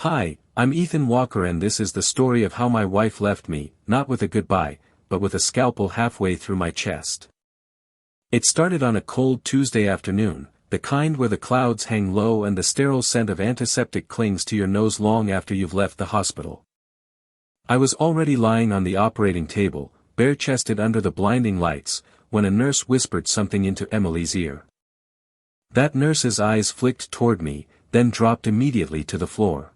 Hi, I'm Ethan Walker and this is the story of how my wife left me, not with a goodbye, but with a scalpel halfway through my chest. It started on a cold Tuesday afternoon, the kind where the clouds hang low and the sterile scent of antiseptic clings to your nose long after you've left the hospital. I was already lying on the operating table, bare-chested under the blinding lights, when a nurse whispered something into Emily's ear. That nurse's eyes flicked toward me, then dropped immediately to the floor.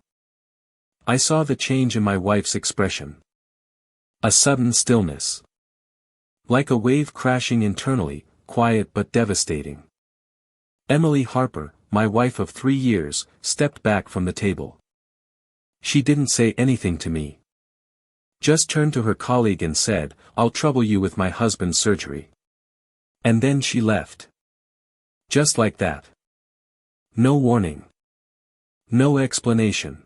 I saw the change in my wife's expression. A sudden stillness. Like a wave crashing internally, quiet but devastating. Emily Harper, my wife of 3 years, stepped back from the table. She didn't say anything to me. Just turned to her colleague and said, "I'll trouble you with my husband's surgery." And then she left. Just like that. No warning. No explanation.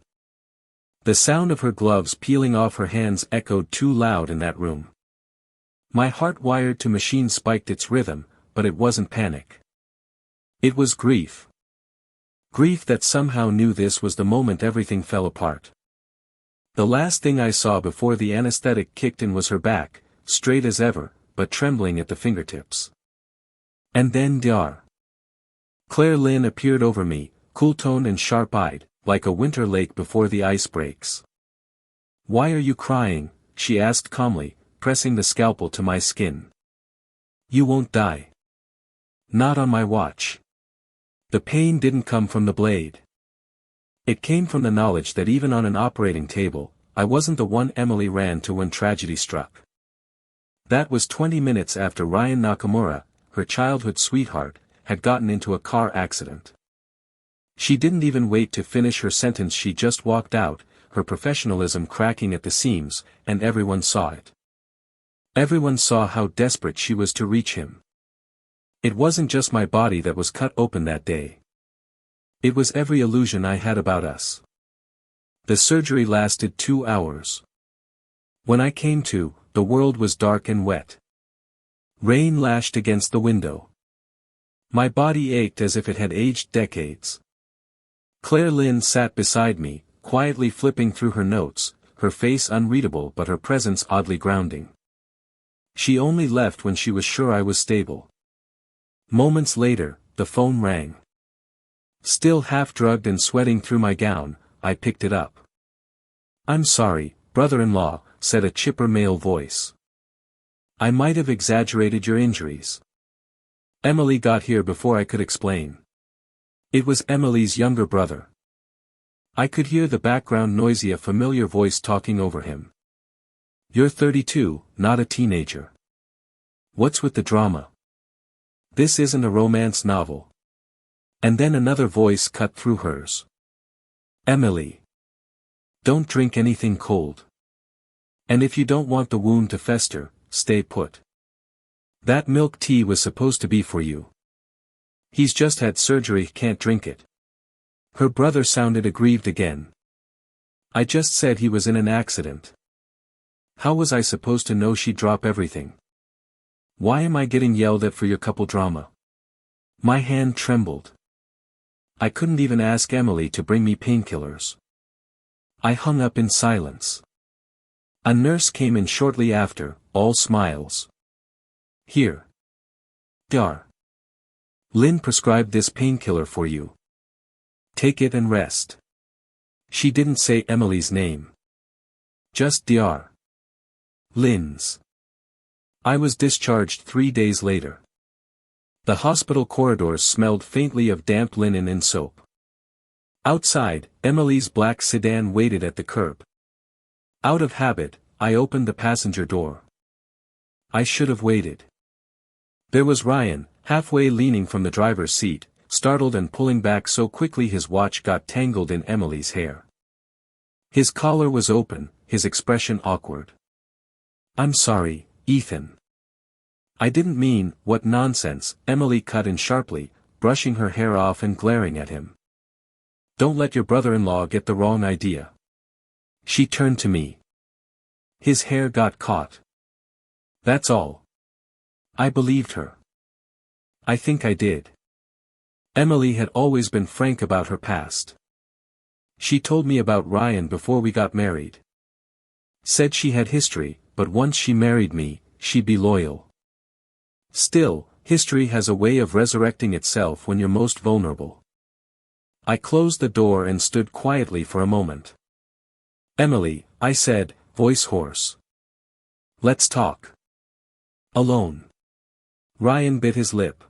The sound of her gloves peeling off her hands echoed too loud in that room. My heart wired to machine spiked its rhythm, but it wasn't panic. It was grief. Grief that somehow knew this was the moment everything fell apart. The last thing I saw before the anesthetic kicked in was her back, straight as ever, but trembling at the fingertips. And then Dr. Claire Lynn appeared over me, cool-toned and sharp-eyed, like a winter lake before the ice breaks. "Why are you crying?" she asked calmly, pressing the scalpel to my skin. "You won't die. Not on my watch." The pain didn't come from the blade. It came from the knowledge that even on an operating table, I wasn't the one Emily ran to when tragedy struck. That was 20 minutes after Ryan Nakamura, her childhood sweetheart, had gotten into a car accident. She didn't even wait to finish her sentence, she just walked out, her professionalism cracking at the seams, and everyone saw it. Everyone saw how desperate she was to reach him. It wasn't just my body that was cut open that day. It was every illusion I had about us. The surgery lasted 2 hours. When I came to, the world was dark and wet. Rain lashed against the window. My body ached as if it had aged decades. Claire Lynn sat beside me, quietly flipping through her notes, her face unreadable but her presence oddly grounding. She only left when she was sure I was stable. Moments later, the phone rang. Still half-drugged and sweating through my gown, I picked it up. "I'm sorry, brother-in-law," said a chipper male voice. "I might have exaggerated your injuries." Emily got here before I could explain. It was Emily's younger brother. I could hear the background noisy, a familiar voice talking over him. "You're 32, not a teenager. What's with the drama? This isn't a romance novel." And then another voice cut through hers. "Emily. Don't drink anything cold. And if you don't want the wound to fester, stay put. That milk tea was supposed to be for you. He's just had surgery, can't drink it." Her brother sounded aggrieved again. "I just said he was in an accident. How was I supposed to know she'd drop everything? Why am I getting yelled at for your couple drama?" My hand trembled. I couldn't even ask Emily to bring me painkillers. I hung up in silence. A nurse came in shortly after, all smiles. "Here. Dr. Lynn prescribed this painkiller for you. Take it and rest." She didn't say Emily's name. Just Dr. Lynn's. I was discharged 3 days later. The hospital corridors smelled faintly of damp linen and soap. Outside, Emily's black sedan waited at the curb. Out of habit, I opened the passenger door. I should have waited. There was Ryan, halfway leaning from the driver's seat, startled and pulling back so quickly his watch got tangled in Emily's hair. His collar was open, his expression awkward. "I'm sorry, Ethan. I didn't mean," "What nonsense," Emily cut in sharply, brushing her hair off and glaring at him. "Don't let your brother-in-law get the wrong idea." She turned to me. "His hair got caught. That's all." I believed her. I think I did. Emily had always been frank about her past. She told me about Ryan before we got married. Said she had history, but once she married me, she'd be loyal. Still, history has a way of resurrecting itself when you're most vulnerable. I closed the door and stood quietly for a moment. Emily, I said, voice hoarse. Let's talk. Alone. Ryan bit his lip.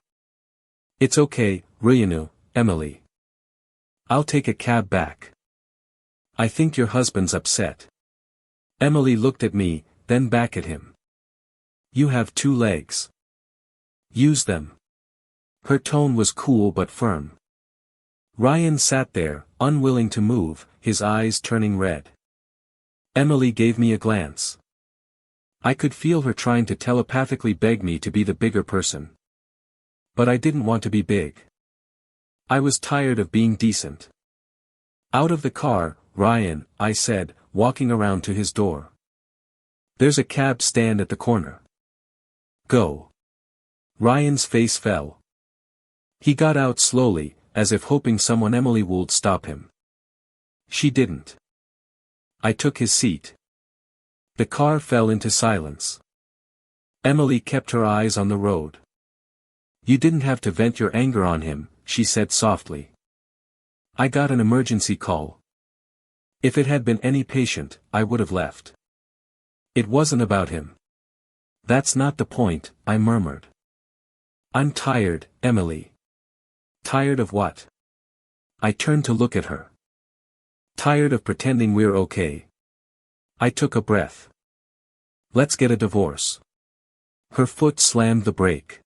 It's okay, Ryanu, Emily. I'll take a cab back. I think your husband's upset. Emily looked at me, then back at him. You have 2 legs. Use them. Her tone was cool but firm. Ryan sat there, unwilling to move, his eyes turning red. Emily gave me a glance. I could feel her trying to telepathically beg me to be the bigger person. But I didn't want to be big. I was tired of being decent. Out of the car, Ryan, I said, walking around to his door. There's a cab stand at the corner. Go. Ryan's face fell. He got out slowly, as if hoping someone Emily would stop him. She didn't. I took his seat. The car fell into silence. Emily kept her eyes on the road. You didn't have to vent your anger on him, she said softly. I got an emergency call. If it had been any patient, I would have left. It wasn't about him. That's not the point, I murmured. I'm tired, Emily. Tired of what? I turned to look at her. Tired of pretending we're okay. I took a breath. Let's get a divorce. Her foot slammed the brake.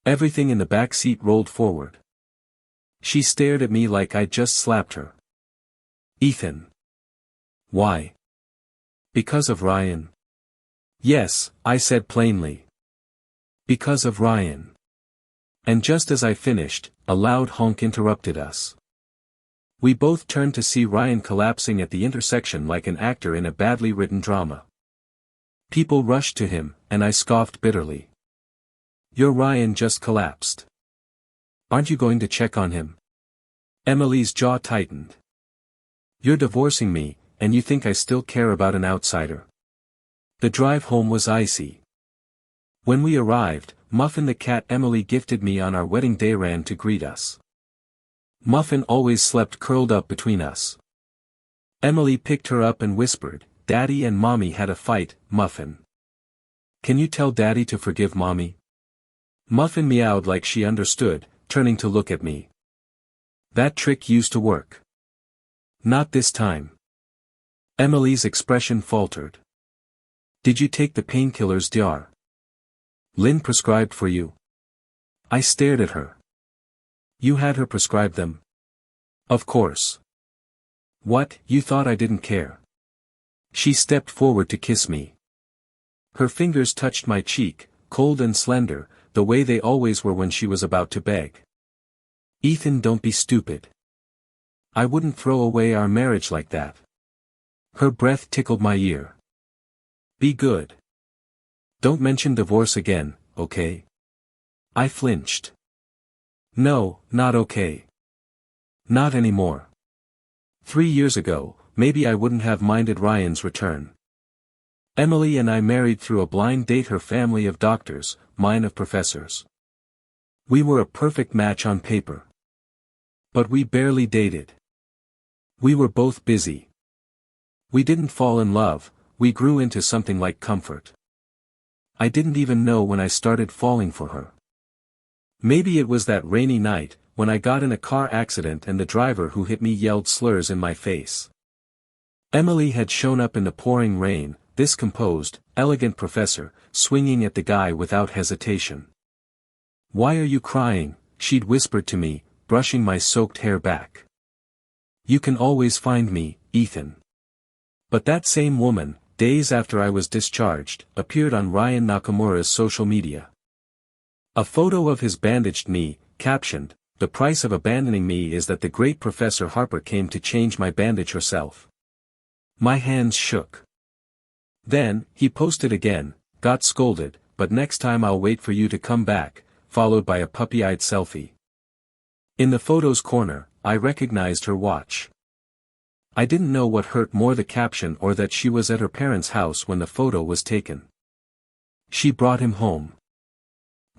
Everything in the back seat rolled forward. She stared at me like I'd just slapped her. Ethan. Why? Because of Ryan. Yes, I said plainly. Because of Ryan. And just as I finished, a loud honk interrupted us. We both turned to see Ryan collapsing at the intersection like an actor in a badly written drama. People rushed to him, and I scoffed bitterly. Your Ryan just collapsed. Aren't you going to check on him? Emily's jaw tightened. You're divorcing me, and you think I still care about an outsider. The drive home was icy. When we arrived, Muffin the cat Emily gifted me on our wedding day ran to greet us. Muffin always slept curled up between us. Emily picked her up and whispered, Daddy and Mommy had a fight, Muffin. Can you tell Daddy to forgive Mommy? Muffin meowed like she understood, turning to look at me. That trick used to work. Not this time. Emily's expression faltered. Did you take the painkillers Dr. Lynn prescribed for you? I stared at her. You had her prescribe them? Of course. What, you thought I didn't care? She stepped forward to kiss me. Her fingers touched my cheek, cold and slender, the way they always were when she was about to beg. Ethan, don't be stupid. I wouldn't throw away our marriage like that. Her breath tickled my ear. Be good. Don't mention divorce again, okay? I flinched. No, not okay. Not anymore. 3 years ago, maybe I wouldn't have minded Ryan's return. Emily and I married through a blind date, her family of doctors, mine of professors. We were a perfect match on paper. But we barely dated. We were both busy. We didn't fall in love, we grew into something like comfort. I didn't even know when I started falling for her. Maybe it was that rainy night, when I got in a car accident and the driver who hit me yelled slurs in my face. Emily had shown up in the pouring rain, this composed, elegant professor, swinging at the guy without hesitation. Why are you crying? She'd whispered to me, brushing my soaked hair back. You can always find me, Ethan. But that same woman, days after I was discharged, appeared on Ryan Nakamura's social media. A photo of his bandaged knee, captioned, "The price of abandoning me is that the great Professor Harper came to change my bandage herself." My hands shook. Then, he posted again, "Got scolded, but next time I'll wait for you to come back," followed by a puppy-eyed selfie. In the photo's corner, I recognized her watch. I didn't know what hurt more, the caption or that she was at her parents' house when the photo was taken. She brought him home.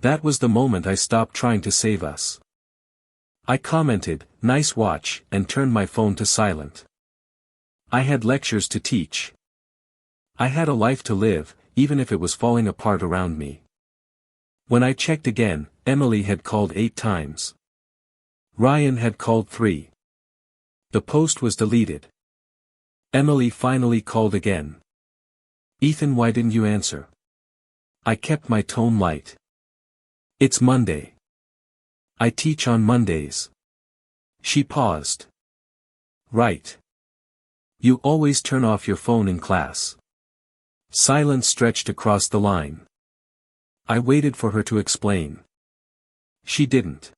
That was the moment I stopped trying to save us. I commented, "Nice watch," and turned my phone to silent. I had lectures to teach. I had a life to live, even if it was falling apart around me. When I checked again, Emily had called 8 times. Ryan had called 3. The post was deleted. Emily finally called again. "Ethan, why didn't you answer?" I kept my tone light. "It's Monday. I teach on Mondays." She paused. "Right. You always turn off your phone in class." Silence stretched across the line. I waited for her to explain. She didn't.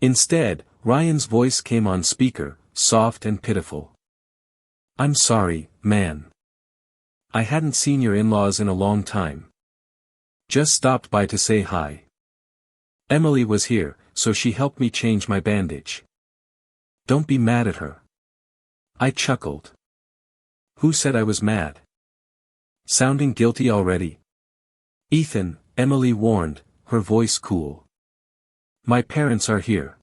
Instead, Ryan's voice came on speaker, soft and pitiful. "I'm sorry, man. I hadn't seen your in-laws in a long time. Just stopped by to say hi. Emily was here, so she helped me change my bandage. Don't be mad at her." I chuckled. Who said I was mad? Sounding guilty already? "Ethan," Emily warned, her voice cool. "My parents are here.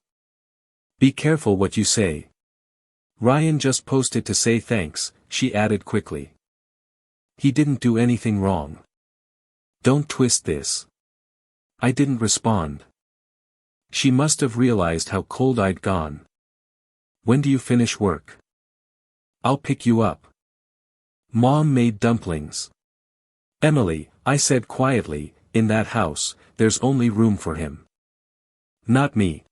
Be careful what you say." "Ryan just posted to say thanks," she added quickly. "He didn't do anything wrong. Don't twist this." I didn't respond. She must have realized how cold I'd gone. "When do you finish work?" "I'll pick you up. Mom made dumplings." "Emily," I said quietly, "in that house, there's only room for him. Not me."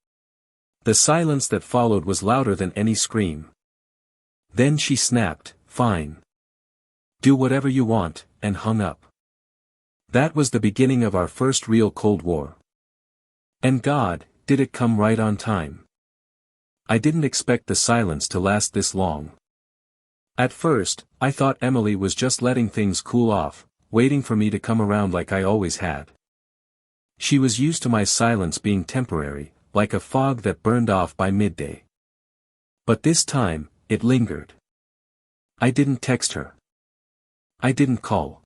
The silence that followed was louder than any scream. Then she snapped, "Fine. Do whatever you want," and hung up. That was the beginning of our first real Cold War. And God, did it come right on time. I didn't expect the silence to last this long. At first, I thought Emily was just letting things cool off, waiting for me to come around like I always had. She was used to my silence being temporary, like a fog that burned off by midday. But this time, it lingered. I didn't text her. I didn't call.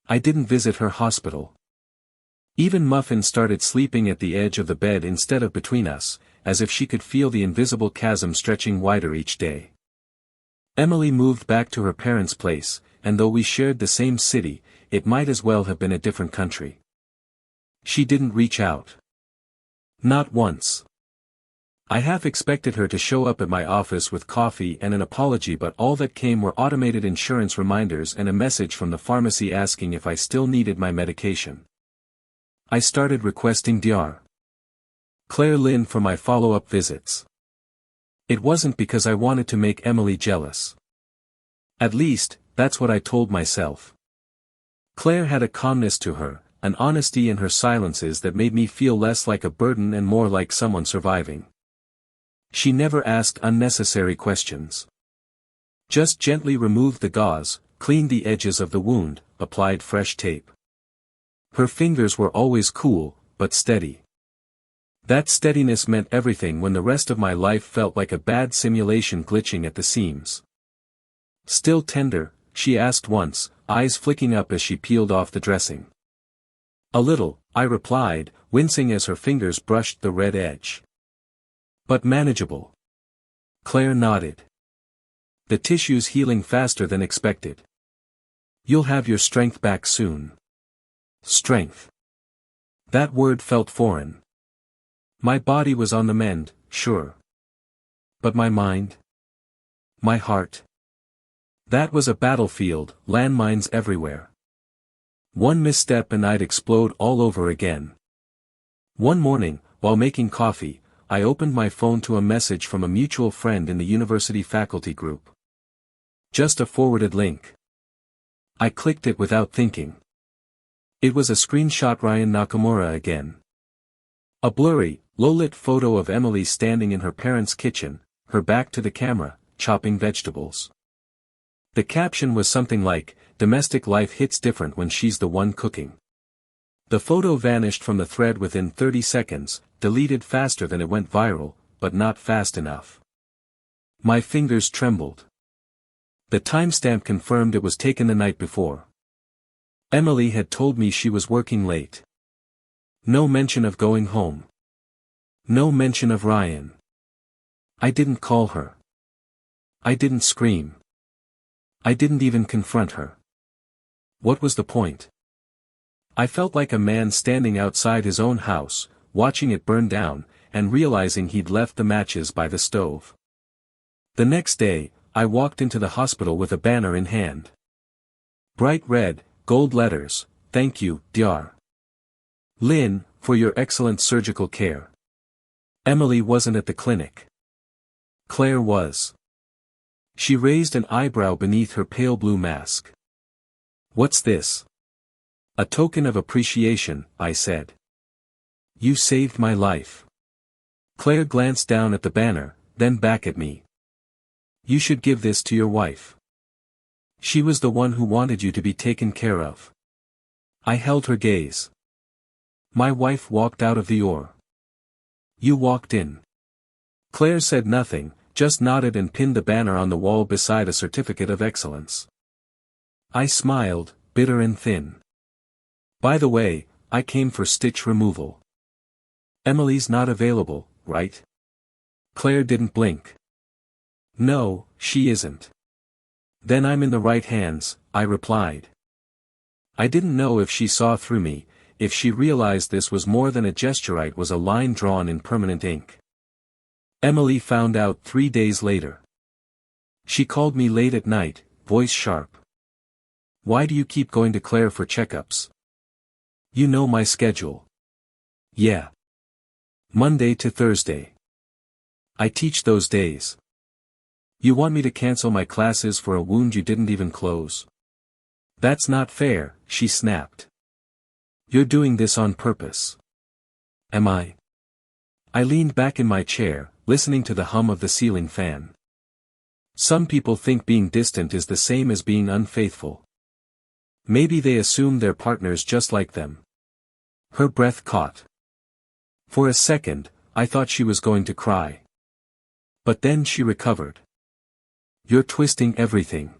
I didn't visit her hospital. Even Muffin started sleeping at the edge of the bed instead of between us, as if she could feel the invisible chasm stretching wider each day. Emily moved back to her parents' place, and though we shared the same city, it might as well have been a different country. She didn't reach out. Not once. I half expected her to show up at my office with coffee and an apology, but all that came were automated insurance reminders and a message from the pharmacy asking if I still needed my medication. I started requesting Dr. Claire Lynn for my follow-up visits. It wasn't because I wanted to make Emily jealous. At least, that's what I told myself. Claire had a calmness to her, an honesty in her silences that made me feel less like a burden and more like someone surviving. She never asked unnecessary questions. Just gently removed the gauze, cleaned the edges of the wound, applied fresh tape. Her fingers were always cool, but steady. That steadiness meant everything when the rest of my life felt like a bad simulation glitching at the seams. "Still tender?" she asked once, eyes flicking up as she peeled off the dressing. "A little," I replied, wincing as her fingers brushed the red edge. "But manageable." Claire nodded. "The tissue's healing faster than expected. You'll have your strength back soon." Strength. That word felt foreign. My body was on the mend, sure. But my mind? My heart? That was a battlefield, landmines everywhere. One misstep and I'd explode all over again. One morning, while making coffee, I opened my phone to a message from a mutual friend in the university faculty group. Just a forwarded link. I clicked it without thinking. It was a screenshot. Ryan Nakamura again. A blurry, low-lit photo of Emily standing in her parents' kitchen, her back to the camera, chopping vegetables. The caption was something like, "Domestic life hits different when she's the one cooking." The photo vanished from the thread within 30 seconds, deleted faster than it went viral, but not fast enough. My fingers trembled. The timestamp confirmed it was taken the night before. Emily had told me she was working late. No mention of going home. No mention of Ryan. I didn't call her. I didn't scream. I didn't even confront her. What was the point? I felt like a man standing outside his own house, watching it burn down, and realizing he'd left the matches by the stove. The next day, I walked into the hospital with a banner in hand. Bright red, gold letters, "Thank you, Dr. Lin, for your excellent surgical care." Emily wasn't at the clinic. Claire was. She raised an eyebrow beneath her pale blue mask. "What's this?" "A token of appreciation," I said. "You saved my life." Claire glanced down at the banner, then back at me. "You should give this to your wife. She was the one who wanted you to be taken care of." I held her gaze. "My wife walked out of the OR. You walked in." Claire said nothing, just nodded and pinned the banner on the wall beside a certificate of excellence. I smiled, bitter and thin. "By the way, I came for stitch removal." "Emily's not available, right?" Claire didn't blink. "No, she isn't." "Then I'm in the right hands," I replied. I didn't know if she saw through me, if she realized this was more than a gesture, it was a line drawn in permanent ink. Emily found out 3 days later. She called me late at night, voice sharp. "Why do you keep going to Claire for checkups? You know my schedule." "Yeah. Monday to Thursday. I teach those days." "You want me to cancel my classes for a wound you didn't even close?" "That's not fair," she snapped. "You're doing this on purpose." "Am I?" I leaned back in my chair, listening to the hum of the ceiling fan. Some people think being distant is the same as being unfaithful. Maybe they assume their partner's just like them. Her breath caught. For a second, I thought she was going to cry. But then she recovered. "You're twisting everything.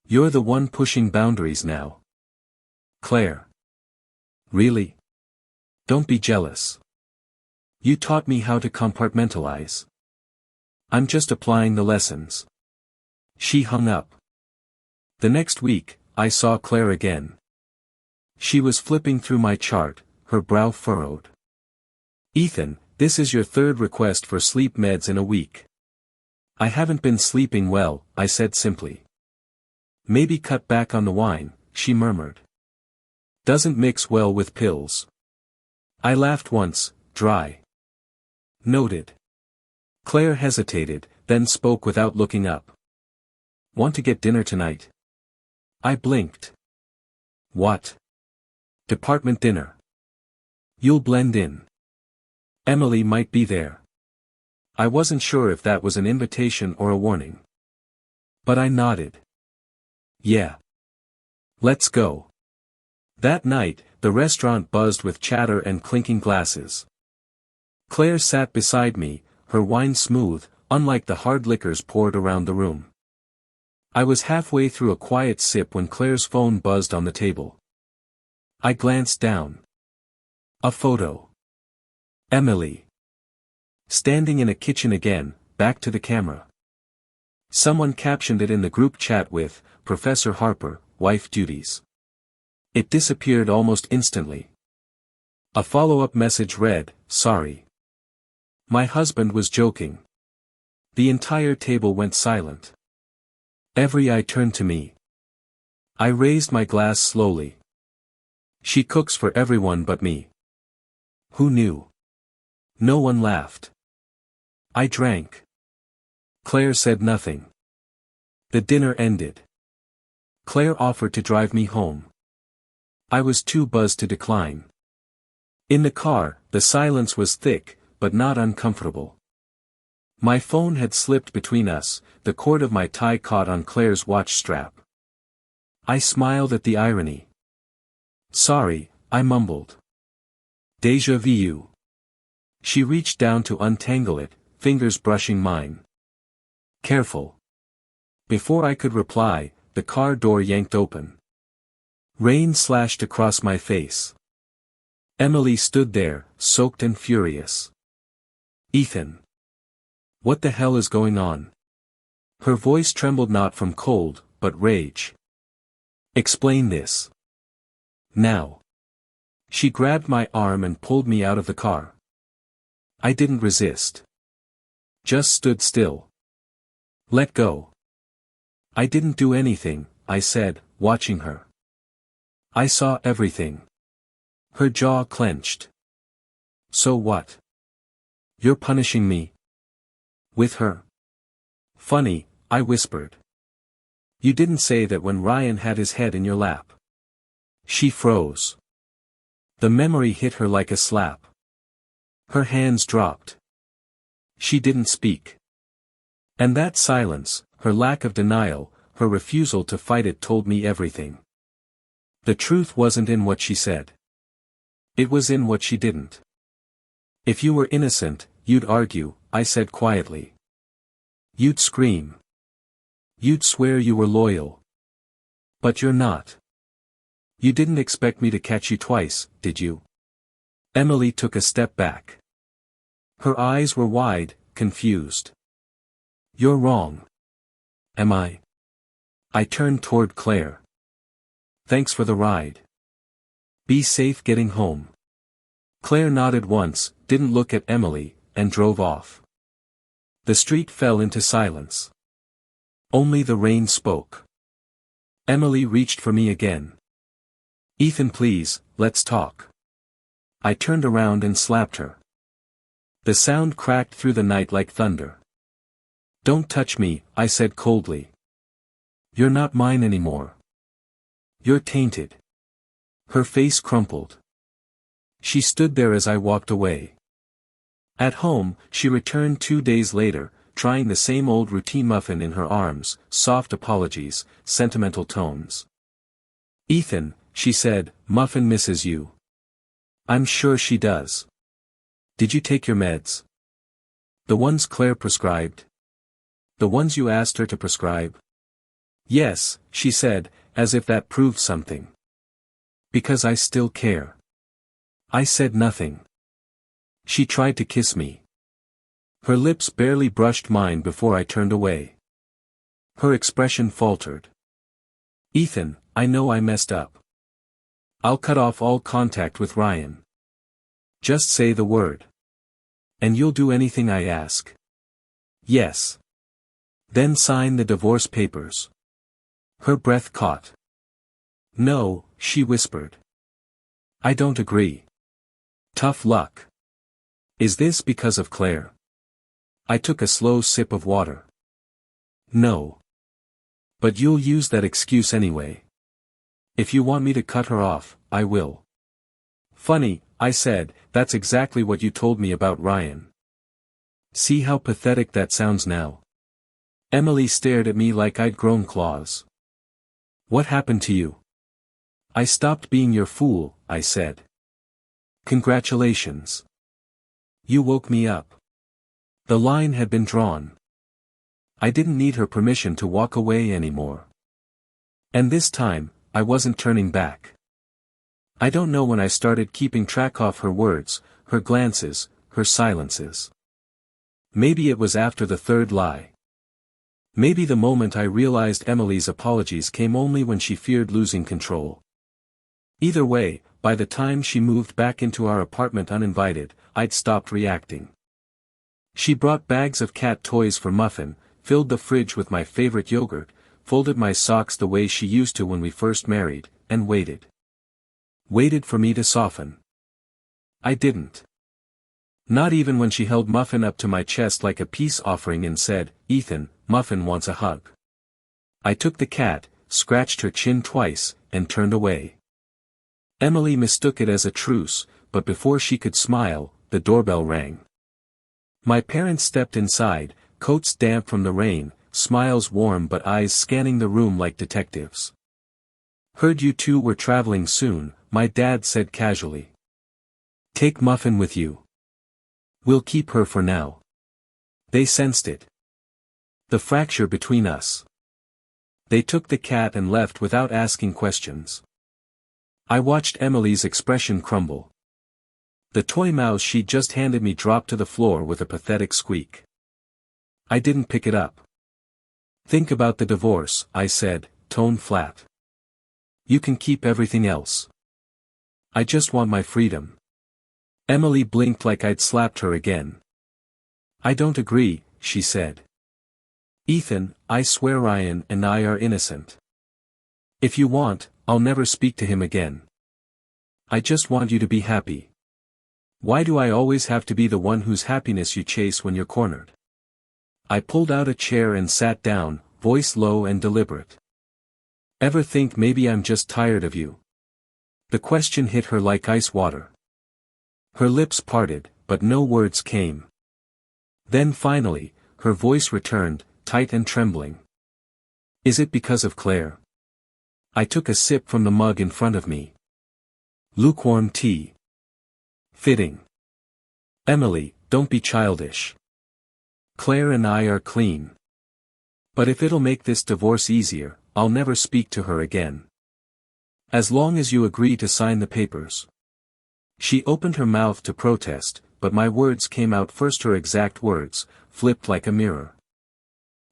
You're the one pushing boundaries now." "Claire." "Really? Don't be jealous. You taught me how to compartmentalize. I'm just applying the lessons." She hung up. The next week, I saw Claire again. She was flipping through my chart, her brow furrowed. "Ethan, this is your third request for sleep meds in a week." "I haven't been sleeping well," I said simply. "Maybe cut back on the wine," she murmured. "Doesn't mix well with pills." I laughed once, dry. "Noted." Claire hesitated, then spoke without looking up. "Want to get dinner tonight?" I blinked. "What?" "Department dinner. You'll blend in. Emily might be there." I wasn't sure if that was an invitation or a warning. But I nodded. "Yeah. Let's go." That night, the restaurant buzzed with chatter and clinking glasses. Claire sat beside me, her wine smooth, unlike the hard liquors poured around the room. I was halfway through a quiet sip when Claire's phone buzzed on the table. I glanced down. A photo. Emily. Standing in a kitchen again, back to the camera. Someone captioned it in the group chat with, "Professor Harper, wife duties." It disappeared almost instantly. A follow-up message read, "Sorry. My husband was joking." The entire table went silent. Every eye turned to me. I raised my glass slowly. She cooks for everyone but me. Who knew? No one laughed. I drank. Claire said nothing. The dinner ended. Claire offered to drive me home. I was too buzzed to decline. In the car, the silence was thick, but not uncomfortable. My phone had slipped between us, the cord of my tie caught on Claire's watch strap. I smiled at the irony. "Sorry," I mumbled. "Déjà vu." She reached down to untangle it, fingers brushing mine. Careful. Before I could reply, the car door yanked open. Rain slashed across my face. Emily stood there, soaked and furious. Ethan. What the hell is going on? Her voice trembled not from cold, but rage. Explain this. Now. She grabbed my arm and pulled me out of the car. I didn't resist. Just stood still. Let go. I didn't do anything, I said, watching her. I saw everything. Her jaw clenched. So what? You're punishing me? With her? Funny, I whispered. You didn't say that when Ryan had his head in your lap. She froze. The memory hit her like a slap. Her hands dropped. She didn't speak. And that silence, her lack of denial, her refusal to fight it told me everything. The truth wasn't in what she said. It was in what she didn't. If you were innocent, you'd argue, I said quietly. You'd scream. You'd swear you were loyal. But you're not. You didn't expect me to catch you twice, did you? Emily took a step back. Her eyes were wide, confused. You're wrong. Am I? I turned toward Claire. Thanks for the ride. Be safe getting home. Claire nodded once, didn't look at Emily, and drove off. The street fell into silence. Only the rain spoke. Emily reached for me again. Ethan, please, let's talk. I turned around and slapped her. The sound cracked through the night like thunder. Don't touch me, I said coldly. You're not mine anymore. You're tainted. Her face crumpled. She stood there as I walked away. At home, she returned 2 days later, trying the same old routine, Muffin in her arms, soft apologies, sentimental tones. Ethan, she said, Muffin misses you. I'm sure she does. Did you take your meds? The ones Claire prescribed? The ones you asked her to prescribe? Yes, she said, as if that proved something. Because I still care. I said nothing. She tried to kiss me. Her lips barely brushed mine before I turned away. Her expression faltered. Ethan, I know I messed up. I'll cut off all contact with Ryan. Just say the word. And you'll do anything I ask? Yes. Then sign the divorce papers. Her breath caught. No, she whispered. I don't agree. Tough luck. Is this because of Claire? I took a slow sip of water. No. But you'll use that excuse anyway. If you want me to cut her off, I will. Funny, I said, that's exactly what you told me about Ryan. See how pathetic that sounds now? Emily stared at me like I'd grown claws. What happened to you? I stopped being your fool, I said. Congratulations. You woke me up. The line had been drawn. I didn't need her permission to walk away anymore. And this time, I wasn't turning back. I don't know when I started keeping track of her words, her glances, her silences. Maybe it was after the third lie. Maybe the moment I realized Emily's apologies came only when she feared losing control. Either way, by the time she moved back into our apartment uninvited, I'd stopped reacting. She brought bags of cat toys for Muffin, filled the fridge with my favorite yogurt, folded my socks the way she used to when we first married, and waited. Waited for me to soften. I didn't. Not even when she held Muffin up to my chest like a peace offering and said, Ethan, Muffin wants a hug. I took the cat, scratched her chin twice, and turned away. Emily mistook it as a truce, but before she could smile, the doorbell rang. My parents stepped inside, coats damp from the rain, smiles warm but eyes scanning the room like detectives. Heard you two were traveling soon, my dad said casually. Take Muffin with you. We'll keep her for now. They sensed it. The fracture between us. They took the cat and left without asking questions. I watched Emily's expression crumble. The toy mouse she'd just handed me dropped to the floor with a pathetic squeak. I didn't pick it up. Think about the divorce, I said, tone flat. You can keep everything else. I just want my freedom. Emily blinked like I'd slapped her again. I don't agree, she said. Ethan, I swear Ryan and I are innocent. If you want, I'll never speak to him again. I just want you to be happy. Why do I always have to be the one whose happiness you chase when you're cornered? I pulled out a chair and sat down, voice low and deliberate. Ever think maybe I'm just tired of you? The question hit her like ice water. Her lips parted, but no words came. Then finally, her voice returned, tight and trembling. Is it because of Claire? I took a sip from the mug in front of me. Lukewarm tea. Fitting. Emily, don't be childish. Claire and I are clean. But if it'll make this divorce easier, I'll never speak to her again. As long as you agree to sign the papers. She opened her mouth to protest, but my words came out first, her exact words, flipped like a mirror.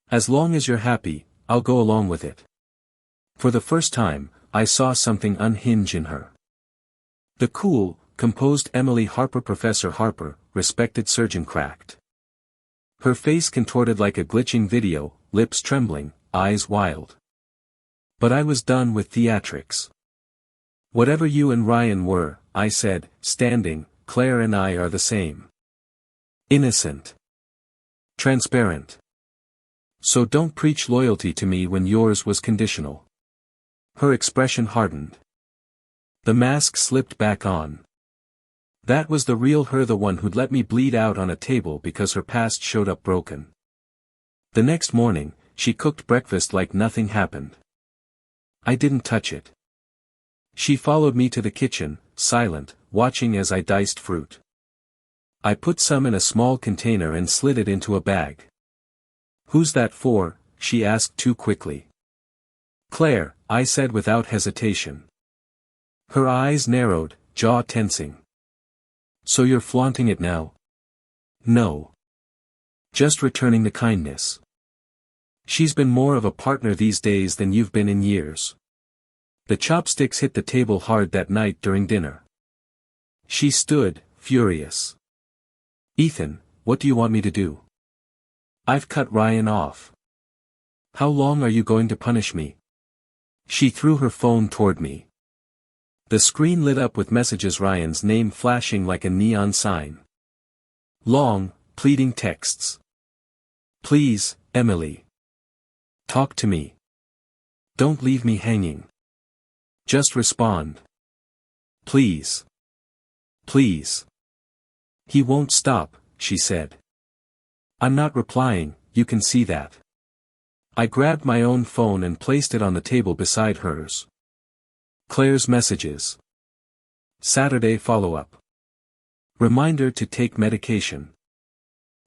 As long as you're happy, I'll go along with it. For the first time, I saw something unhinge in her. The cool, composed Emily Harper, Professor Harper, respected surgeon, cracked. Her face contorted like a glitching video, lips trembling, eyes wild. But I was done with theatrics. Whatever you and Ryan were, I said, standing, Claire and I are the same. Innocent. Transparent. So don't preach loyalty to me when yours was conditional. Her expression hardened. The mask slipped back on. That was the real her, the one who'd let me bleed out on a table because her past showed up broken. The next morning, she cooked breakfast like nothing happened. I didn't touch it. She followed me to the kitchen, silent, watching as I diced fruit. I put some in a small container and slid it into a bag. Who's that for? She asked too quickly. Claire, I said without hesitation. Her eyes narrowed, jaw tensing. So you're flaunting it now? No. Just returning the kindness. She's been more of a partner these days than you've been in years. The chopsticks hit the table hard that night during dinner. She stood, furious. Ethan, what do you want me to do? I've cut Ryan off. How long are you going to punish me? She threw her phone toward me. The screen lit up with messages, Ryan's name flashing like a neon sign. Long, pleading texts. Please, Emily. Talk to me. Don't leave me hanging. Just respond. Please. Please. He won't stop, she said. I'm not replying, you can see that. I grabbed my own phone and placed it on the table beside hers. Claire's messages. Saturday follow-up. Reminder to take medication.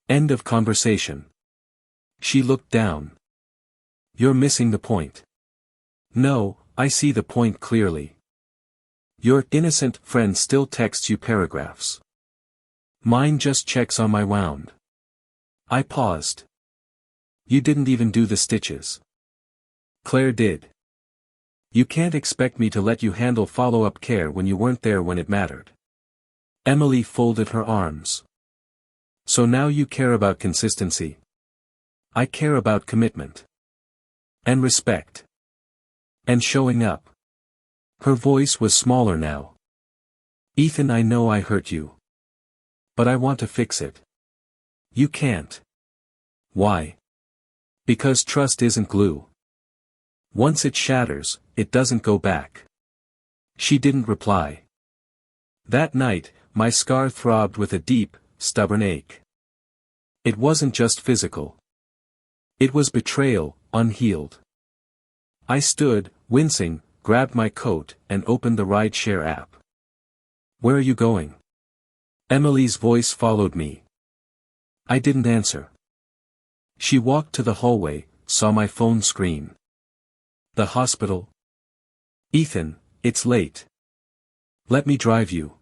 End of conversation. She looked down. You're missing the point. No, I see the point clearly. Your innocent friend still texts you paragraphs. Mine just checks on my wound. I paused. You didn't even do the stitches. Claire did. You can't expect me to let you handle follow-up care when you weren't there when it mattered. Emily folded her arms. So now you care about consistency. I care about commitment. And respect. And showing up. Her voice was smaller now. Ethan, I know I hurt you. But I want to fix it. You can't. Why? Because trust isn't glue. Once it shatters, it doesn't go back. She didn't reply. That night, my scar throbbed with a deep, stubborn ache. It wasn't just physical. It was betrayal, unhealed. I stood, wincing, grabbed my coat, and opened the rideshare app. Where are you going? Emily's voice followed me. I didn't answer. She walked to the hallway, saw my phone screen. The hospital? Ethan, it's late. Let me drive you.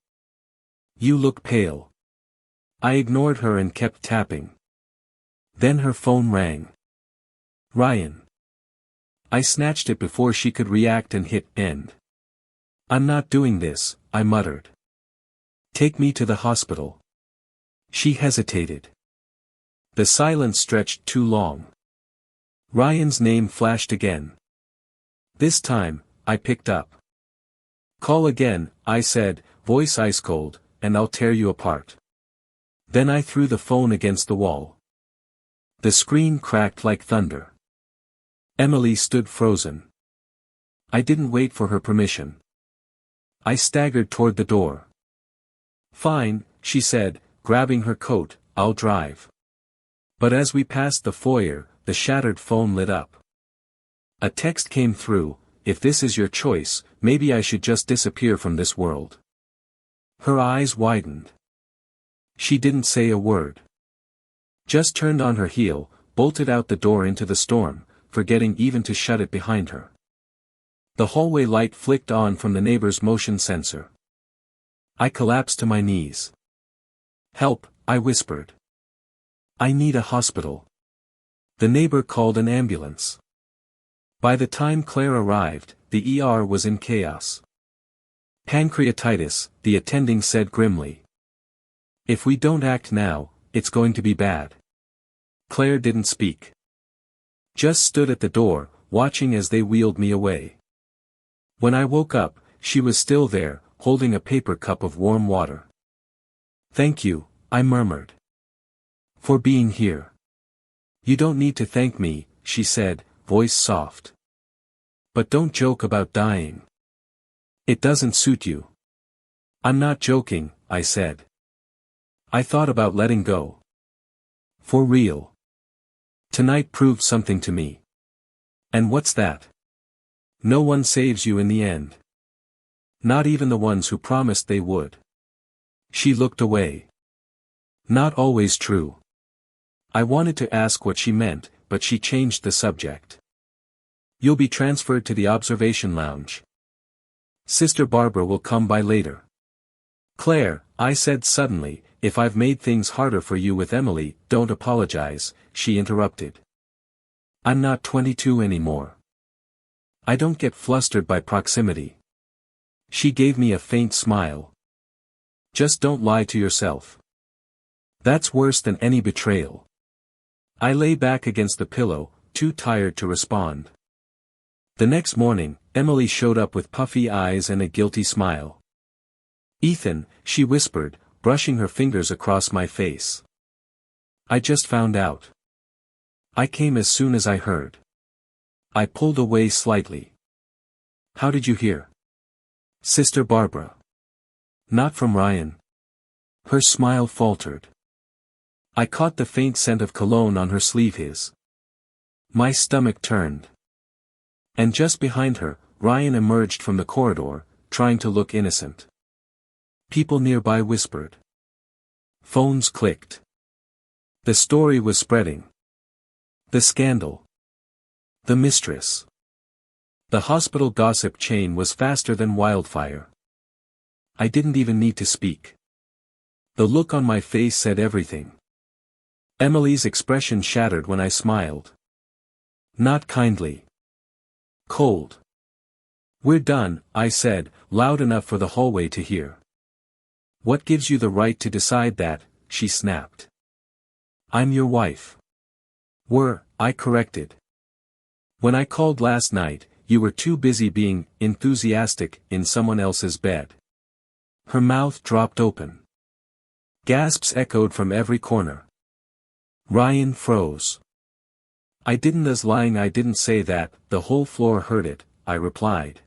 You look pale. I ignored her and kept tapping. Then her phone rang. Ryan. I snatched it before she could react and hit end. I'm not doing this, I muttered. Take me to the hospital. She hesitated. The silence stretched too long. Ryan's name flashed again. This time, I picked up. Call again, I said, voice ice cold, and I'll tear you apart. Then I threw the phone against the wall. The screen cracked like thunder. Emily stood frozen. I didn't wait for her permission. I staggered toward the door. Fine, she said, grabbing her coat, I'll drive. But as we passed the foyer, the shattered phone lit up. A text came through, if this is your choice, maybe I should just disappear from this world. Her eyes widened. She didn't say a word. Just turned on her heel, bolted out the door into the storm, forgetting even to shut it behind her. The hallway light flicked on from the neighbor's motion sensor. I collapsed to my knees. Help, I whispered. I need a hospital. The neighbor called an ambulance. By the time Claire arrived, the ER was in chaos. Pancreatitis, the attending said grimly. If we don't act now, it's going to be bad. Claire didn't speak. Just stood at the door, watching as they wheeled me away. When I woke up, she was still there, holding a paper cup of warm water. Thank you, I murmured. For being here. You don't need to thank me, she said, voice soft. But don't joke about dying. It doesn't suit you. I'm not joking, I said. I thought about letting go. For real. Tonight proved something to me. And what's that? No one saves you in the end. Not even the ones who promised they would. She looked away. Not always true. I wanted to ask what she meant, but she changed the subject. You'll be transferred to the observation lounge. Sister Barbara will come by later. Claire, I said suddenly, if I've made things harder for you with Emily, don't apologize, she interrupted. I'm not 22 anymore. I don't get flustered by proximity. She gave me a faint smile. Just don't lie to yourself. That's worse than any betrayal. I lay back against the pillow, too tired to respond. The next morning, Emily showed up with puffy eyes and a guilty smile. Ethan, she whispered, brushing her fingers across my face. I just found out. I came as soon as I heard. I pulled away slightly. How did you hear? Sister Barbara. Not from Ryan. Her smile faltered. I caught the faint scent of cologne on her sleeve. My stomach turned. And just behind her, Ryan emerged from the corridor, trying to look innocent. People nearby whispered. Phones clicked. The story was spreading. The scandal. The mistress. The hospital gossip chain was faster than wildfire. I didn't even need to speak. The look on my face said everything. Emily's expression shattered when I smiled. Not kindly. Cold. We're done, I said, loud enough for the hallway to hear. What gives you the right to decide that? She snapped. I'm your wife. I corrected. When I called last night, you were too busy being enthusiastic in someone else's bed. Her mouth dropped open. Gasps echoed from every corner. Ryan froze. I didn't say that, the whole floor heard it, I replied.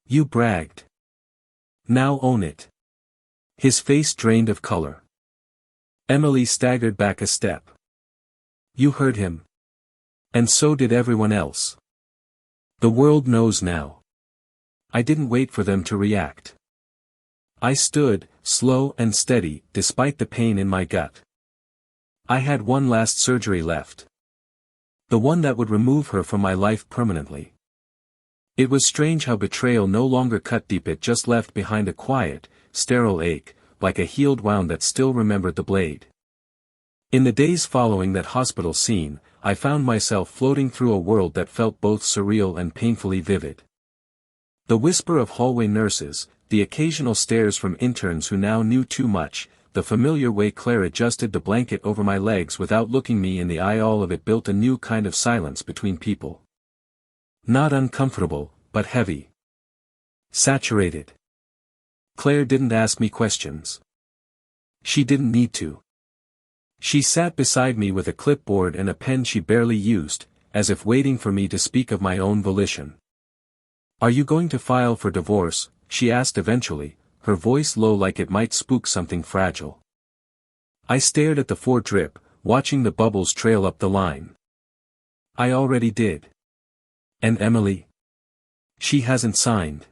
You bragged. Now own it. His face drained of color. Emily staggered back a step. You heard him. And so did everyone else. The world knows now. I didn't wait for them to react. I stood, slow and steady, despite the pain in my gut. I had one last surgery left. The one that would remove her from my life permanently. It was strange how betrayal no longer cut deep, it just left behind a quiet, sterile ache, like a healed wound that still remembered the blade. In the days following that hospital scene, I found myself floating through a world that felt both surreal and painfully vivid. The whisper of hallway nurses, the occasional stares from interns who now knew too much, the familiar way Claire adjusted the blanket over my legs without looking me in the eye, all of it built a new kind of silence between people. Not uncomfortable, but heavy. Saturated. Claire didn't ask me questions. She didn't need to. She sat beside me with a clipboard and a pen she barely used, as if waiting for me to speak of my own volition. "Are you going to file for divorce?" she asked eventually, her voice low like it might spook something fragile. I stared at the drip, watching the bubbles trail up the line. "I already did." "And Emily? She hasn't signed.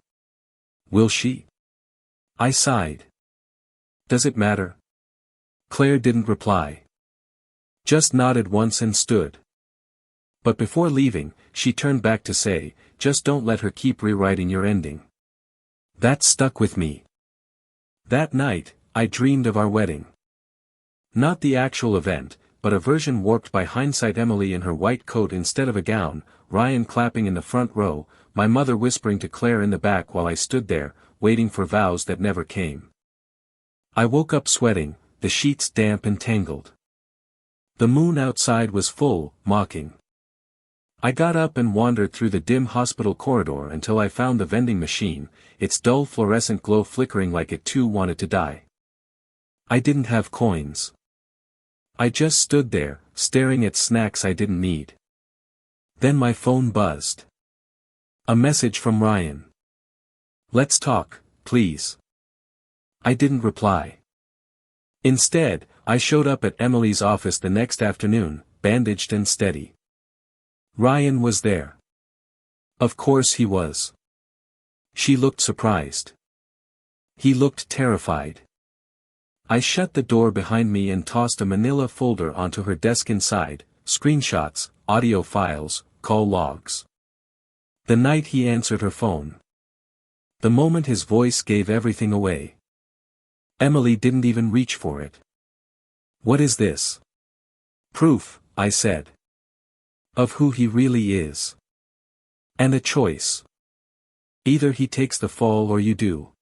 Will she?" I sighed. "Does it matter?" Claire didn't reply. Just nodded once and stood. But before leaving, she turned back to say, "Just don't let her keep rewriting your ending." That stuck with me. That night, I dreamed of our wedding. Not the actual event, but a version warped by hindsight. Emily in her white coat instead of a gown, Ryan clapping in the front row, my mother whispering to Claire in the back while I stood there, waiting for vows that never came. I woke up sweating, the sheets damp and tangled. The moon outside was full, mocking. I got up and wandered through the dim hospital corridor until I found the vending machine, its dull fluorescent glow flickering like it too wanted to die. I didn't have coins. I just stood there, staring at snacks I didn't need. Then my phone buzzed. A message from Ryan. "Let's talk, please." I didn't reply. Instead, I showed up at Emily's office the next afternoon, bandaged and steady. Ryan was there. Of course he was. She looked surprised. He looked terrified. I shut the door behind me and tossed a manila folder onto her desk. Inside, screenshots, audio files, call logs. The night he answered her phone. The moment his voice gave everything away. Emily didn't even reach for it. "What is this?" "Proof," I said. "Of who he really is. And a choice. Either he takes the fall or you do."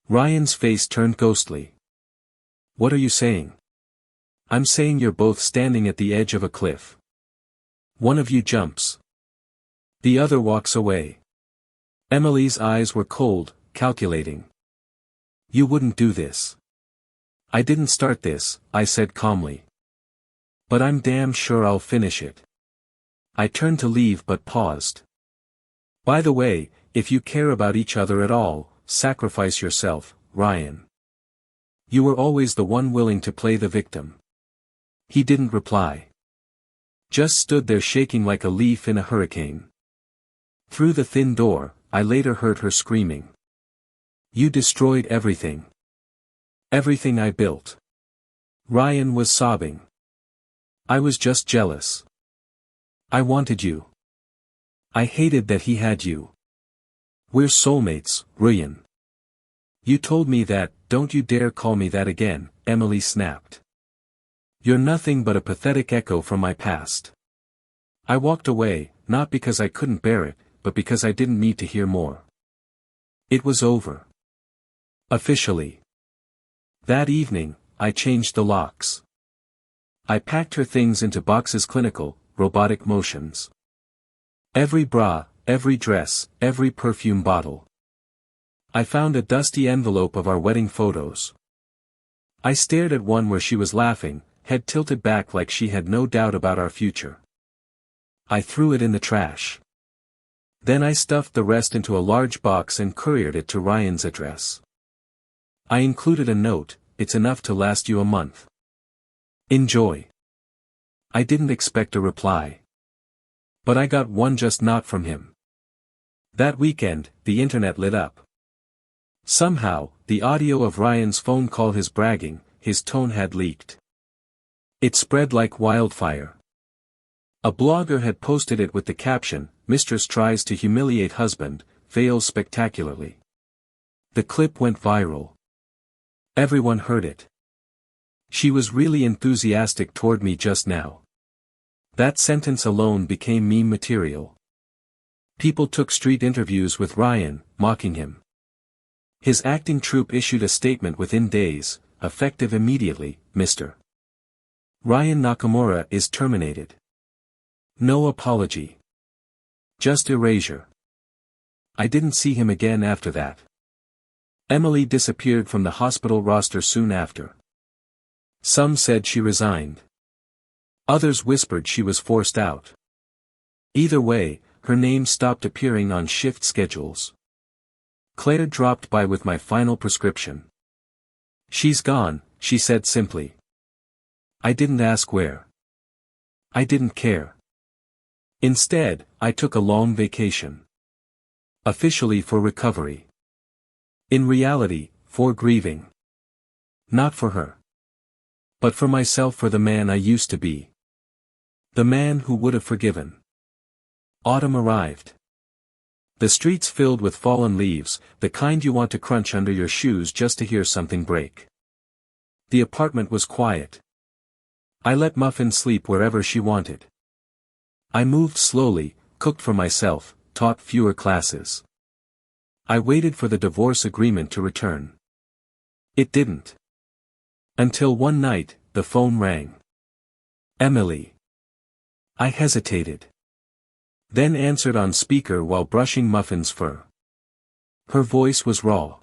Ryan's face turned ghostly. "What are you saying?" "I'm saying you're both standing at the edge of a cliff. One of you jumps. The other walks away." Emily's eyes were cold, calculating. "You wouldn't do this." "I didn't start this," I said calmly. "But I'm damn sure I'll finish it." I turned to leave but paused. "By the way, if you care about each other at all, sacrifice yourself, Ryan. You were always the one willing to play the victim." He didn't reply. Just stood there shaking like a leaf in a hurricane. Through the thin door, I later heard her screaming. "You destroyed everything. Everything I built." Ryan was sobbing. "I was just jealous. I wanted you. I hated that he had you. We're soulmates, Ryan." "You told me that, don't you dare call me that again," Emily snapped. "You're nothing but a pathetic echo from my past." I walked away, not because I couldn't bear it, but because I didn't need to hear more. It was over. Officially. That evening, I changed the locks. I packed her things into boxes, clinical, robotic motions. Every bra, every dress, every perfume bottle. I found a dusty envelope of our wedding photos. I stared at one where she was laughing, head tilted back like she had no doubt about our future. I threw it in the trash. Then I stuffed the rest into a large box and couriered it to Ryan's address. I included a note, "It's enough to last you a month. Enjoy." I didn't expect a reply. But I got one, just not from him. That weekend, the internet lit up. Somehow, the audio of Ryan's phone call, his bragging, his tone had leaked. It spread like wildfire. A blogger had posted it with the caption, "Mistress tries to humiliate husband, fails spectacularly." The clip went viral. Everyone heard it. "She was really enthusiastic toward me just now." That sentence alone became meme material. People took street interviews with Ryan, mocking him. His acting troupe issued a statement within days, effective immediately, "Mr. Ryan Nakamura is terminated. No apology. Just erasure." I didn't see him again after that. Emily disappeared from the hospital roster soon after. Some said she resigned. Others whispered she was forced out. Either way, her name stopped appearing on shift schedules. Claire dropped by with my final prescription. "She's gone," she said simply. I didn't ask where. I didn't care. Instead, I took a long vacation. Officially for recovery. In reality, for grieving. Not for her. But for myself, for the man I used to be. The man who would have forgiven. Autumn arrived. The streets filled with fallen leaves, the kind you want to crunch under your shoes just to hear something break. The apartment was quiet. I let Muffin sleep wherever she wanted. I moved slowly, cooked for myself, taught fewer classes. I waited for the divorce agreement to return. It didn't. Until one night, the phone rang. "Emily." I hesitated. Then answered on speaker while brushing Muffin's fur. Her voice was raw.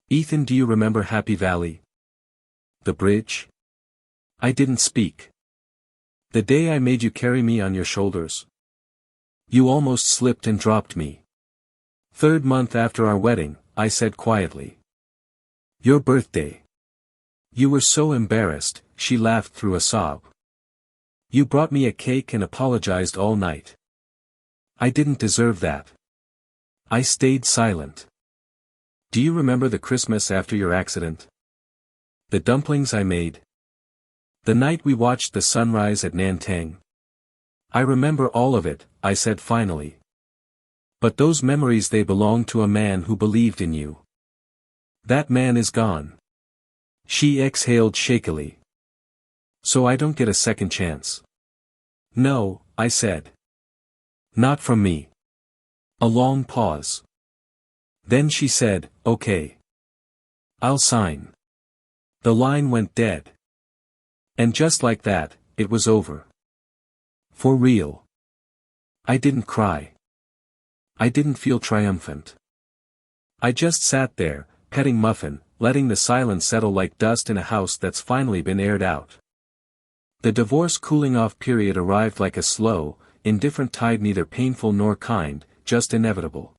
"Ethan, do you remember Happy Valley? The bridge?" I didn't speak. "The day I made you carry me on your shoulders? You almost slipped and dropped me." "Third month after our wedding," I said quietly. "Your birthday. You were so embarrassed," she laughed through a sob. "You brought me a cake and apologized all night." I didn't deserve that. I stayed silent. "Do you remember the Christmas after your accident? The dumplings I made? The night we watched the sunrise at Nantang?" "I remember all of it," I said finally. "But those memories, they belong to a man who believed in you. That man is gone." She exhaled shakily. "So I don't get a second chance?" "No," I said. "Not from me." A long pause. Then she said, "Okay. I'll sign." The line went dead. And just like that, it was over. For real. I didn't cry. I didn't feel triumphant. I just sat there, petting Muffin, letting the silence settle like dust in a house that's finally been aired out. The divorce cooling-off period arrived like a slow, indifferent tide, neither painful nor kind, just inevitable.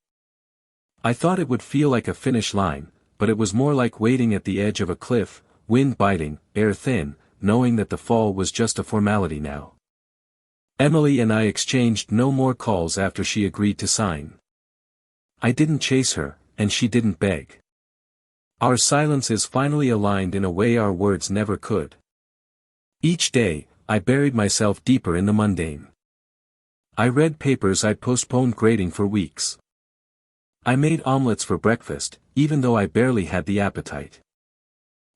I thought it would feel like a finish line, but it was more like waiting at the edge of a cliff, wind biting, air thin, knowing that the fall was just a formality now. Emily and I exchanged no more calls after she agreed to sign. I didn't chase her, and she didn't beg. Our silences finally aligned in a way our words never could. Each day, I buried myself deeper in the mundane. I read papers I'd postponed grading for weeks. I made omelets for breakfast, even though I barely had the appetite.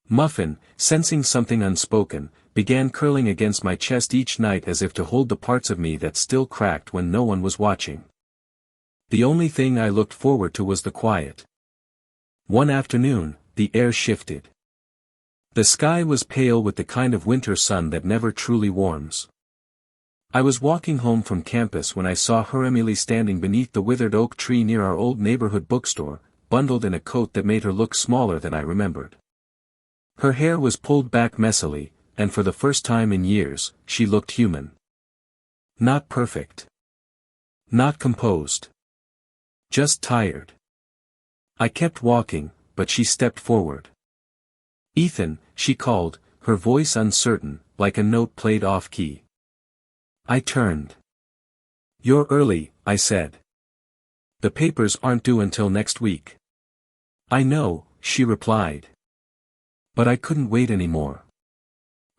Muffin, sensing something unspoken, began curling against my chest each night as if to hold the parts of me that still cracked when no one was watching. The only thing I looked forward to was the quiet. One afternoon, the air shifted. The sky was pale with the kind of winter sun that never truly warms. I was walking home from campus when I saw her, Emily, standing beneath the withered oak tree near our old neighborhood bookstore, bundled in a coat that made her look smaller than I remembered. Her hair was pulled back messily, and for the first time in years, she looked human. Not perfect. Not composed. Just tired. I kept walking, but she stepped forward. "Ethan," she called, her voice uncertain, like a note played off-key. I turned. "You're early," I said. "The papers aren't due until next week." "I know," she replied. But I couldn't wait anymore.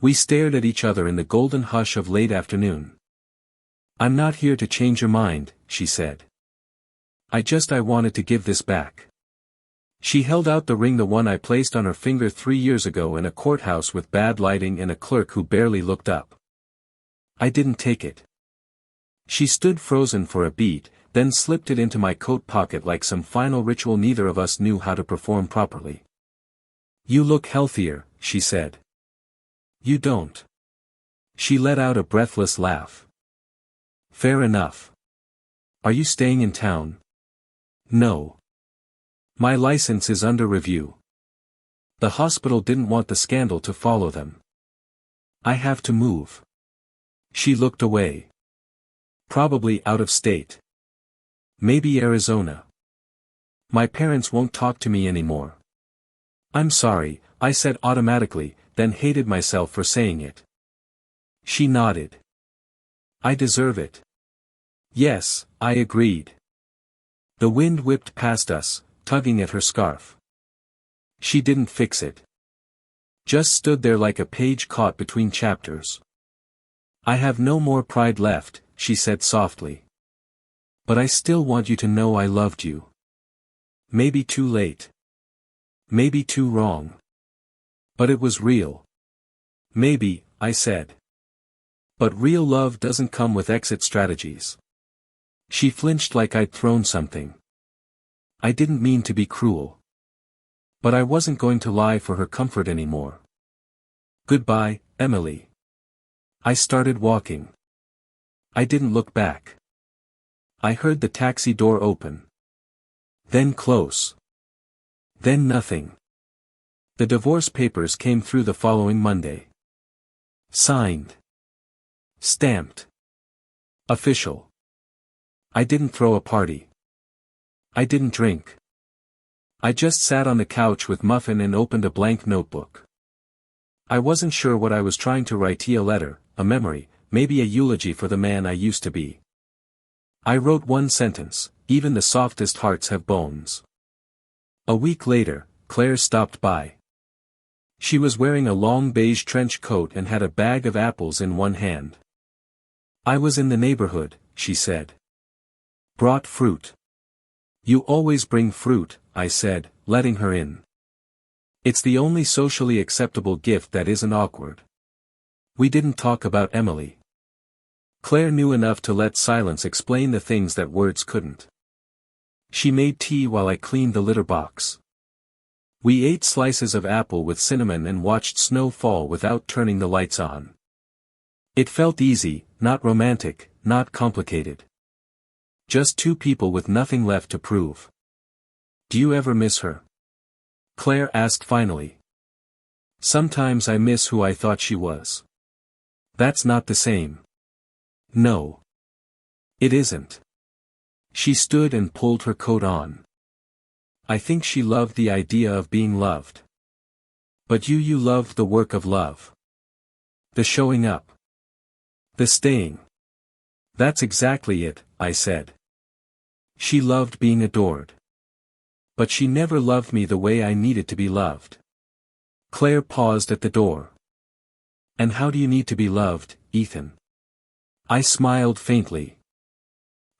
We stared at each other in the golden hush of late afternoon. I'm not here to change your mind, she said. I wanted to give this back. She held out the ring, the one I placed on her finger 3 years ago in a courthouse with bad lighting and a clerk who barely looked up. I didn't take it. She stood frozen for a beat, then slipped it into my coat pocket like some final ritual neither of us knew how to perform properly. You look healthier, she said. You don't. She let out a breathless laugh. Fair enough. Are you staying in town? No. My license is under review. The hospital didn't want the scandal to follow them. I have to move. She looked away. Probably out of state. Maybe Arizona. My parents won't talk to me anymore. I'm sorry, I said automatically, then hated myself for saying it. She nodded. I deserve it. Yes, I agreed. The wind whipped past us, tugging at her scarf. She didn't fix it. Just stood there like a page caught between chapters. I have no more pride left, she said softly. But I still want you to know I loved you. Maybe too late. Maybe too wrong. But it was real. Maybe, I said. But real love doesn't come with exit strategies. She flinched like I'd thrown something. I didn't mean to be cruel. But I wasn't going to lie for her comfort anymore. Goodbye, Emily. I started walking. I didn't look back. I heard the taxi door open. Then close. Then nothing. The divorce papers came through the following Monday. Signed. Stamped. Official. I didn't throw a party. I didn't drink. I just sat on the couch with Muffin and opened a blank notebook. I wasn't sure what I was trying to write. A letter, a memory, maybe a eulogy for the man I used to be. I wrote one sentence, even the softest hearts have bones. A week later, Claire stopped by. She was wearing a long beige trench coat and had a bag of apples in one hand. I was in the neighborhood, she said. Brought fruit. You always bring fruit, I said, letting her in. It's the only socially acceptable gift that isn't awkward. We didn't talk about Emily. Claire knew enough to let silence explain the things that words couldn't. She made tea while I cleaned the litter box. We ate slices of apple with cinnamon and watched snow fall without turning the lights on. It felt easy, not romantic, not complicated. Just two people with nothing left to prove. Do you ever miss her? Claire asked finally. Sometimes I miss who I thought she was. That's not the same. No. It isn't. She stood and pulled her coat on. I think she loved the idea of being loved. But you loved the work of love. The showing up. The staying. That's exactly it, I said. She loved being adored. But she never loved me the way I needed to be loved. Claire paused at the door. And how do you need to be loved, Ethan? I smiled faintly.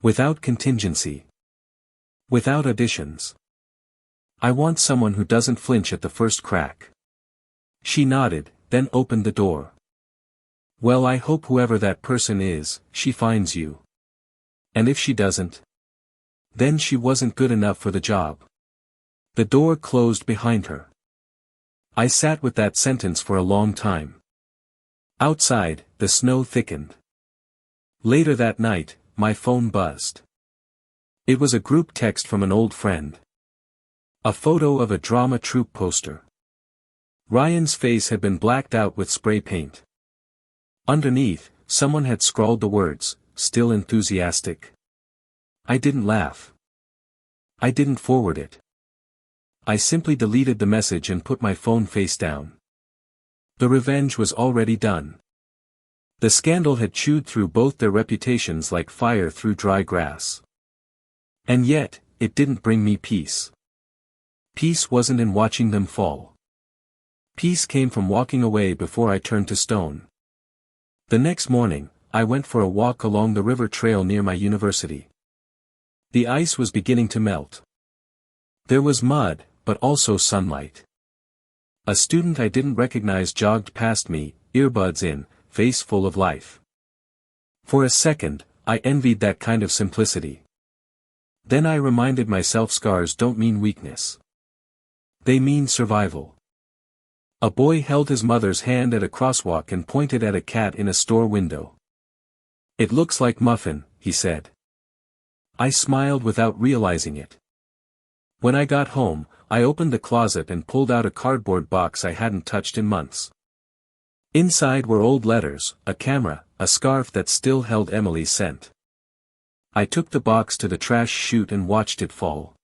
Without contingency. Without additions. I want someone who doesn't flinch at the first crack. She nodded, then opened the door. Well, I hope whoever that person is, she finds you. And if she doesn't? Then she wasn't good enough for the job. The door closed behind her. I sat with that sentence for a long time. Outside, the snow thickened. Later that night, my phone buzzed. It was a group text from an old friend. A photo of a drama troupe poster. Ryan's face had been blacked out with spray paint. Underneath, someone had scrawled the words, "Still enthusiastic." I didn't laugh. I didn't forward it. I simply deleted the message and put my phone face down. The revenge was already done. The scandal had chewed through both their reputations like fire through dry grass. And yet, it didn't bring me peace. Peace wasn't in watching them fall. Peace came from walking away before I turned to stone. The next morning, I went for a walk along the river trail near my university. The ice was beginning to melt. There was mud, but also sunlight. A student I didn't recognize jogged past me, earbuds in, face full of life. For a second, I envied that kind of simplicity. Then I reminded myself scars don't mean weakness. They mean survival. A boy held his mother's hand at a crosswalk and pointed at a cat in a store window. "It looks like Muffin," he said. I smiled without realizing it. When I got home, I opened the closet and pulled out a cardboard box I hadn't touched in months. Inside were old letters, a camera, a scarf that still held Emily's scent. I took the box to the trash chute and watched it fall.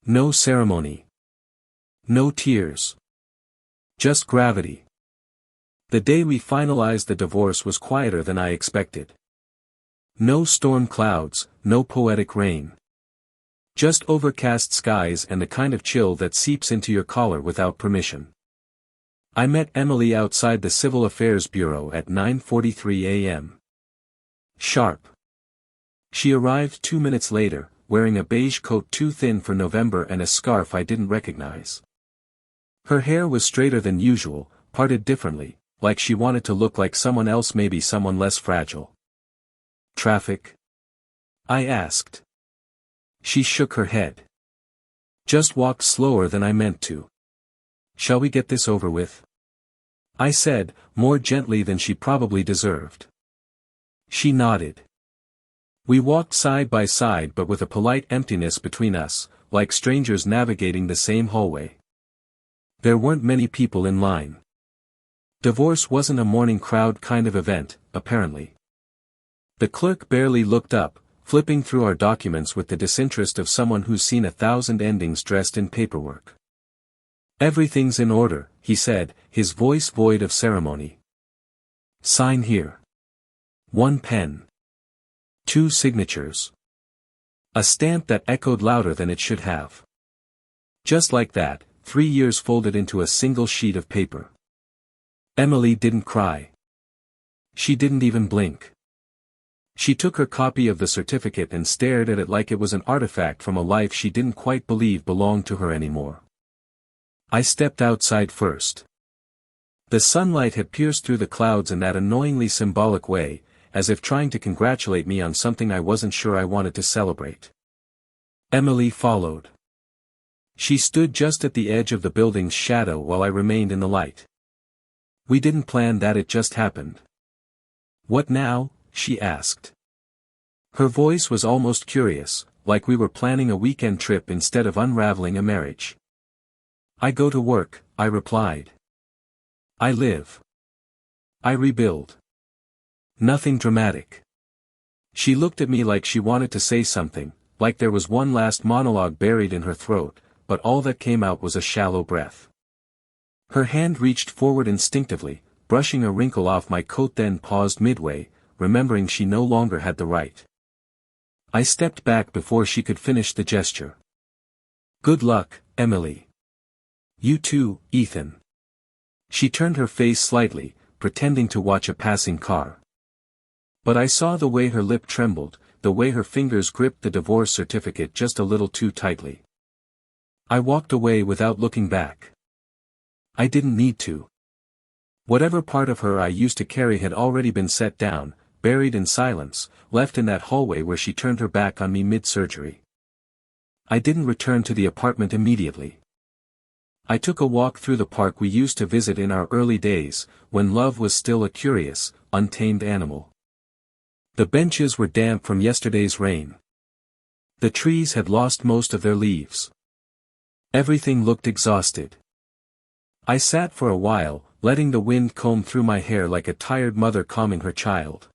No ceremony. No tears. Just gravity. The day we finalized the divorce was quieter than I expected. No storm clouds, no poetic rain. Just overcast skies and the kind of chill that seeps into your collar without permission. I met Emily outside the Civil Affairs Bureau at 9:43 a.m. Sharp. She arrived 2 minutes later, wearing a beige coat too thin for November and a scarf I didn't recognize. Her hair was straighter than usual, parted differently, like she wanted to look like someone else, maybe someone less fragile. "Traffic?" I asked. She shook her head. "Just walked slower than I meant to. Shall we get this over with?" I said, more gently than she probably deserved. She nodded. We walked side by side but with a polite emptiness between us, like strangers navigating the same hallway. There weren't many people in line. Divorce wasn't a morning crowd kind of event, apparently. The clerk barely looked up, flipping through our documents with the disinterest of someone who's seen 1,000 endings dressed in paperwork. "Everything's in order," he said, his voice void of ceremony. "Sign here." 1 pen. 2 signatures. A stamp that echoed louder than it should have. Just like that, 3 years folded into a single sheet of paper. Emily didn't cry. She didn't even blink. She took her copy of the certificate and stared at it like it was an artifact from a life she didn't quite believe belonged to her anymore. I stepped outside first. The sunlight had pierced through the clouds in that annoyingly symbolic way, as if trying to congratulate me on something I wasn't sure I wanted to celebrate. Emily followed. She stood just at the edge of the building's shadow while I remained in the light. "We didn't plan that, it just happened." "What now?" she asked. Her voice was almost curious, like we were planning a weekend trip instead of unraveling a marriage. "I go to work," I replied. "I live. I rebuild. Nothing dramatic." She looked at me like she wanted to say something, like there was one last monologue buried in her throat, but all that came out was a shallow breath. Her hand reached forward instinctively, brushing a wrinkle off my coat, then paused midway, remembering she no longer had the right. I stepped back before she could finish the gesture. "Good luck, Emily." "You too, Ethan." She turned her face slightly, pretending to watch a passing car. But I saw the way her lip trembled, the way her fingers gripped the divorce certificate just a little too tightly. I walked away without looking back. I didn't need to. Whatever part of her I used to carry had already been set down, buried in silence, left in that hallway where she turned her back on me mid-surgery. I didn't return to the apartment immediately. I took a walk through the park we used to visit in our early days, when love was still a curious, untamed animal. The benches were damp from yesterday's rain. The trees had lost most of their leaves. Everything looked exhausted. I sat for a while, letting the wind comb through my hair like a tired mother calming her child.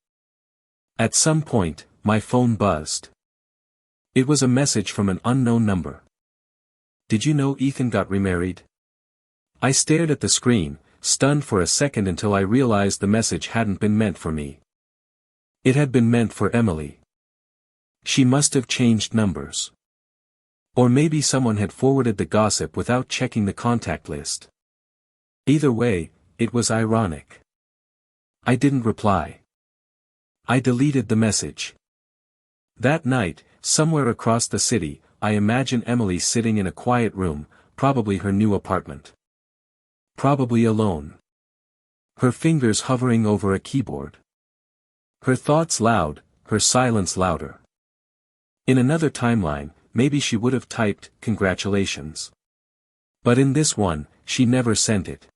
At some point, my phone buzzed. It was a message from an unknown number. "Did you know Ethan got remarried?" I stared at the screen, stunned for a second until I realized the message hadn't been meant for me. It had been meant for Emily. She must have changed numbers. Or maybe someone had forwarded the gossip without checking the contact list. Either way, it was ironic. I didn't reply. I deleted the message. That night, somewhere across the city, I imagine Emily sitting in a quiet room, probably her new apartment. Probably alone. Her fingers hovering over a keyboard. Her thoughts loud, her silence louder. In another timeline, maybe she would have typed, "Congratulations." But in this one, she never sent it.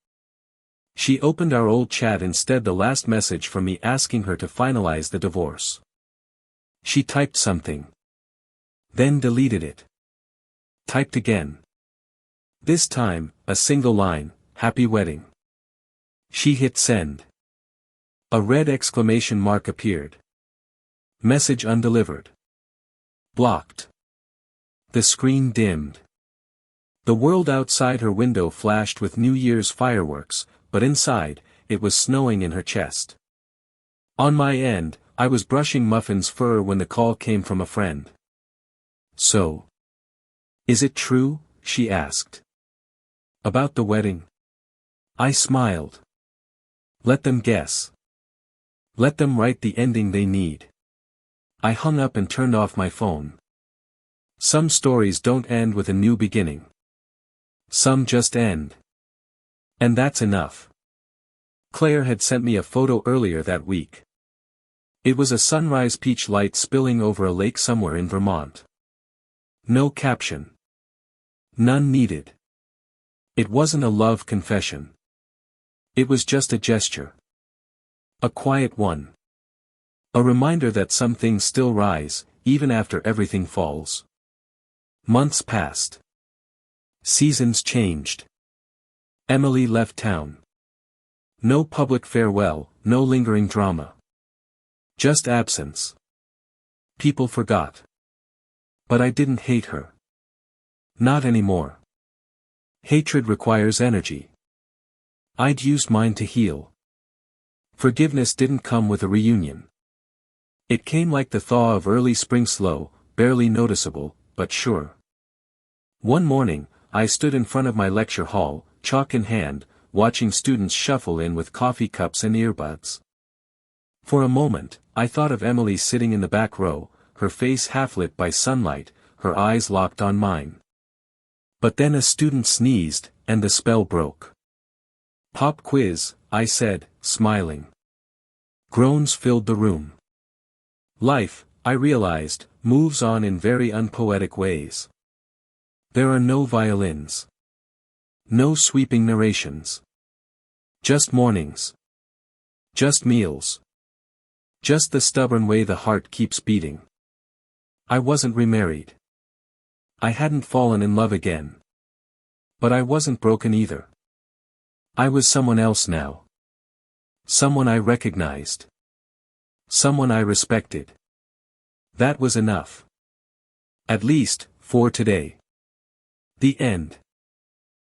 She opened our old chat instead, the last message from me asking her to finalize the divorce. She typed something. Then deleted it. Typed again. This time, a single line, "Happy wedding." She hit send. A red exclamation mark appeared. Message undelivered. Blocked. The screen dimmed. The world outside her window flashed with New Year's fireworks, but inside, it was snowing in her chest. On my end, I was brushing Muffin's fur when the call came from a friend. "So. Is it true?" she asked. "About the wedding?" I smiled. Let them guess. Let them write the ending they need. I hung up and turned off my phone. Some stories don't end with a new beginning. Some just end. And that's enough. Claire had sent me a photo earlier that week. It was a sunrise, peach light spilling over a lake somewhere in Vermont. No caption. None needed. It wasn't a love confession. It was just a gesture. A quiet one. A reminder that some things still rise, even after everything falls. Months passed. Seasons changed. Emily left town. No public farewell, no lingering drama. Just absence. People forgot. But I didn't hate her. Not anymore. Hatred requires energy. I'd used mine to heal. Forgiveness didn't come with a reunion. It came like the thaw of early spring, slow, barely noticeable, but sure. One morning, I stood in front of my lecture hall, chalk in hand, watching students shuffle in with coffee cups and earbuds. For a moment, I thought of Emily sitting in the back row, her face half lit by sunlight, her eyes locked on mine. But then a student sneezed, and the spell broke. "Pop quiz," I said, smiling. Groans filled the room. Life, I realized, moves on in very unpoetic ways. There are no violins. No sweeping narrations. Just mornings. Just meals. Just the stubborn way the heart keeps beating. I wasn't remarried. I hadn't fallen in love again. But I wasn't broken either. I was someone else now. Someone I recognized. Someone I respected. That was enough. At least, for today. The end.